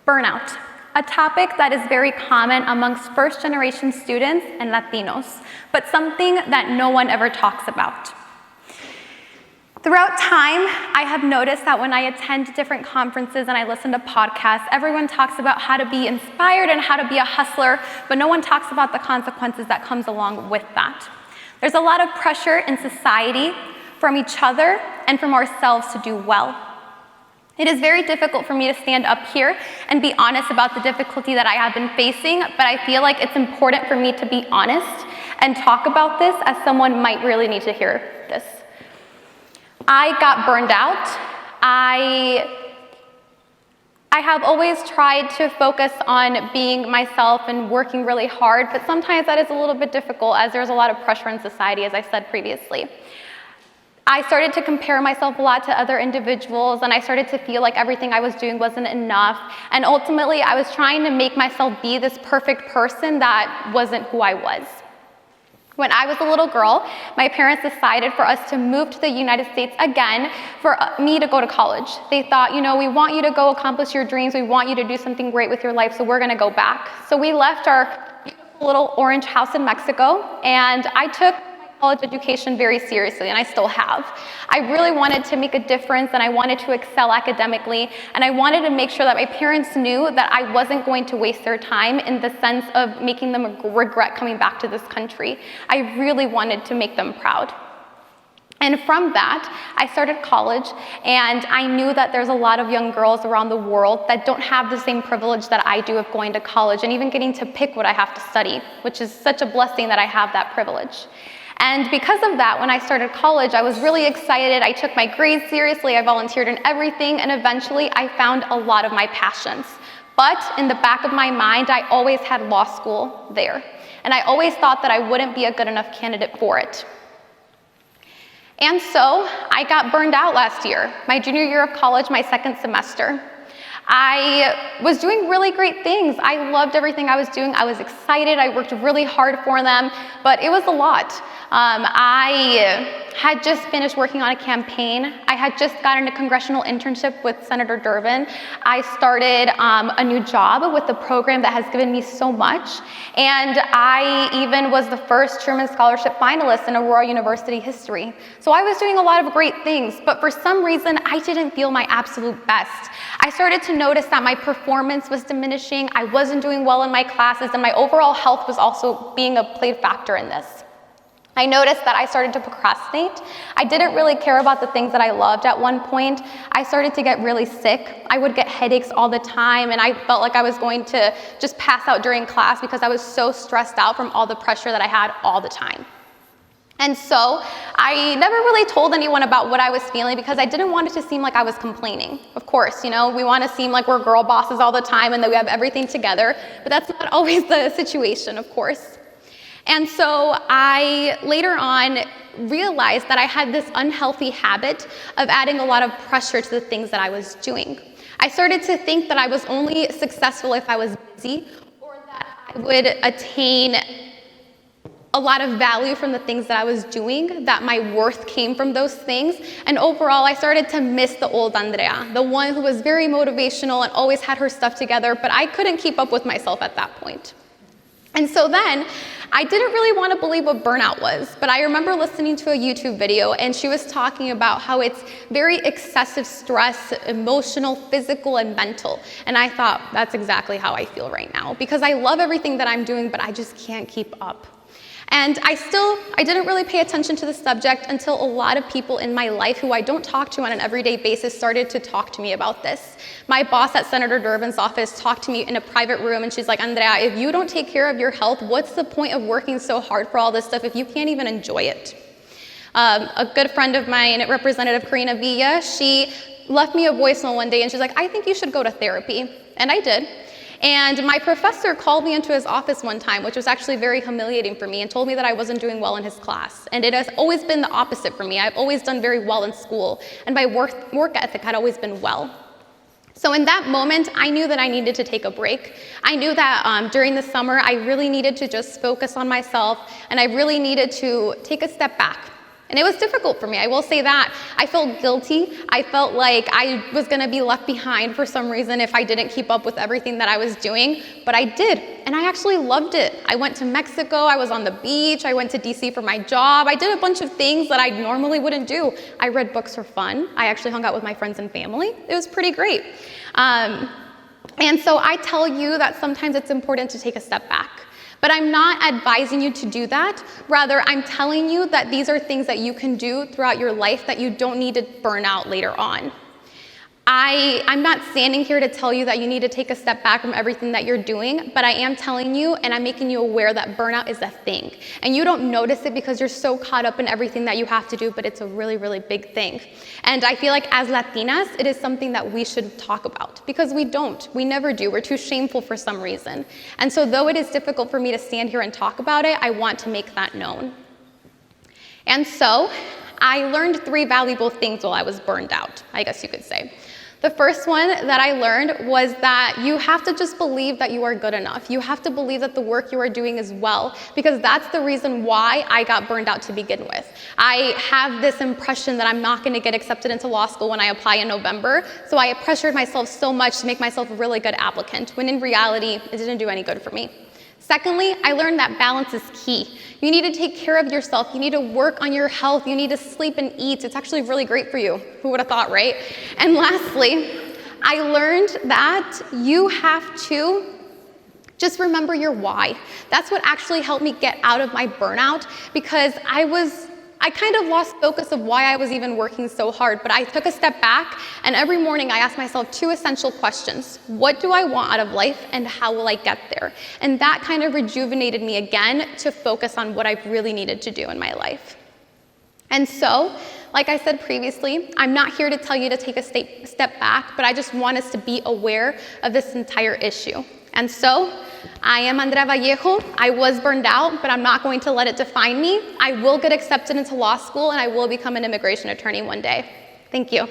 Burnout, a topic that is very common amongst first-generation students and Latinos, but something that no one ever talks about. Throughout time, I have noticed that when I attend different conferences and I listen to podcasts, everyone talks about how to be inspired and how to be a hustler, but no one talks about the consequences that comes along with that. There's a lot of pressure in society from each other and from ourselves to do well. It is very difficult for me to stand up here and be honest about the difficulty that I have been facing, but I feel like it's important for me to be honest and talk about this, as someone might really need to hear this. I got burned out. I have always tried to focus on being myself and working really hard, but sometimes that is a little bit difficult as there's a lot of pressure in society, as I said previously. I started to compare myself a lot to other individuals, and I started to feel like everything I was doing wasn't enough. And ultimately, I was trying to make myself be this perfect person that wasn't who I was. When I was a little girl, my parents decided for us to move to the United States again for me to go to college. They thought, we want you to go accomplish your dreams. We want you to do something great with your life, so we're gonna go back. So we left our beautiful little orange house in Mexico, and I took college education very seriously, and I still have. I really wanted to make a difference, and I wanted to excel academically, and I wanted to make sure that my parents knew that I wasn't going to waste their time in the sense of making them regret coming back to this country. I really wanted to make them proud. And from that, I started college, and I knew that there's a lot of young girls around the world that don't have the same privilege that I do of going to college and even getting to pick what I have to study, which is such a blessing that I have that privilege. And because of that, when I started college, I was really excited. I took my grades seriously, I volunteered in everything, and eventually I found a lot of my passions. But in the back of my mind, I always had law school there. And I always thought that I wouldn't be a good enough candidate for it. And so I got burned out last year, my junior year of college, my second semester. I was doing really great things. I loved everything I was doing. I was excited. I worked really hard for them, but it was a lot. I had just finished working on a campaign. I had just gotten a congressional internship with Senator Durbin. I started a new job with a program that has given me so much. And I even was the first Truman Scholarship finalist in Aurora University history. So I was doing a lot of great things, but for some reason, I didn't feel my absolute best. I started to notice that my performance was diminishing. I wasn't doing well in my classes, and my overall health was also being a played factor in this. I noticed that I started to procrastinate. I didn't really care about the things that I loved at one point. I started to get really sick. I would get headaches all the time, and I felt like I was going to just pass out during class because I was so stressed out from all the pressure that I had all the time. And so I never really told anyone about what I was feeling because I didn't want it to seem like I was complaining. Of course, we want to seem like we're girl bosses all the time and that we have everything together, but that's not always the situation, of course. And so I later on realized that I had this unhealthy habit of adding a lot of pressure to the things that I was doing. I started to think that I was only successful if I was busy, or that I would attain a lot of value from the things that I was doing, that my worth came from those things. And overall, I started to miss the old Andrea, the one who was very motivational and always had her stuff together, but I couldn't keep up with myself at that point. And so then, I didn't really want to believe what burnout was, but I remember listening to a YouTube video, and she was talking about how it's very excessive stress, emotional, physical, and mental. And I thought, that's exactly how I feel right now, because I love everything that I'm doing, but I just can't keep up. And I didn't really pay attention to the subject until a lot of people in my life who I don't talk to on an everyday basis started to talk to me about this. My boss at Senator Durbin's office talked to me in a private room, and she's like, Andrea, if you don't take care of your health, what's the point of working so hard for all this stuff if you can't even enjoy it? A good friend of mine, Representative Karina Villa, she left me a voicemail one day, and she's like, I think you should go to therapy. And I did. And my professor called me into his office one time, which was actually very humiliating for me, and told me that I wasn't doing well in his class. And it has always been the opposite for me. I've always done very well in school, and my work ethic had always been well. So in that moment, I knew that I needed to take a break. I knew that during the summer, I really needed to just focus on myself, and I really needed to take a step back. And it was difficult for me, I will say that. I felt guilty. I felt like I was gonna be left behind for some reason if I didn't keep up with everything that I was doing, but I did, and I actually loved it. I went to Mexico, I was on the beach, I went to DC for my job, I did a bunch of things that I normally wouldn't do. I read books for fun. I actually hung out with my friends and family. It was pretty great. And so I tell you that sometimes it's important to take a step back. But I'm not advising you to do that. Rather, I'm telling you that these are things that you can do throughout your life that you don't need to burn out later on. I'm not standing here to tell you that you need to take a step back from everything that you're doing, but I am telling you and I'm making you aware that burnout is a thing. And you don't notice it because you're so caught up in everything that you have to do, but it's a really, really big thing. And I feel like as Latinas, it is something that we should talk about because we don't. We never do. We're too shameful for some reason. And so though it is difficult for me to stand here and talk about it, I want to make that known. And so I learned 3 valuable things while I was burned out, I guess you could say. The first one that I learned was that you have to just believe that you are good enough. You have to believe that the work you are doing is well, because that's the reason why I got burned out to begin with. I have this impression that I'm not going to get accepted into law school when I apply in November, so I pressured myself so much to make myself a really good applicant, when in reality, it didn't do any good for me. Secondly, I learned that balance is key. You need to take care of yourself. You need to work on your health. You need to sleep and eat. It's actually really great for you. Who would have thought, right? And lastly, I learned that you have to just remember your why. That's what actually helped me get out of my burnout, because I kind of lost focus of why I was even working so hard, but I took a step back, and every morning I asked myself 2 essential questions. What do I want out of life, and how will I get there? And that kind of rejuvenated me again to focus on what I really needed to do in my life. And so, like I said previously, I'm not here to tell you to take a step back, but I just want us to be aware of this entire issue. And so, I am Andrea Vallejo. I was burned out, but I'm not going to let it define me. I will get accepted into law school, and I will become an immigration attorney one day. Thank you.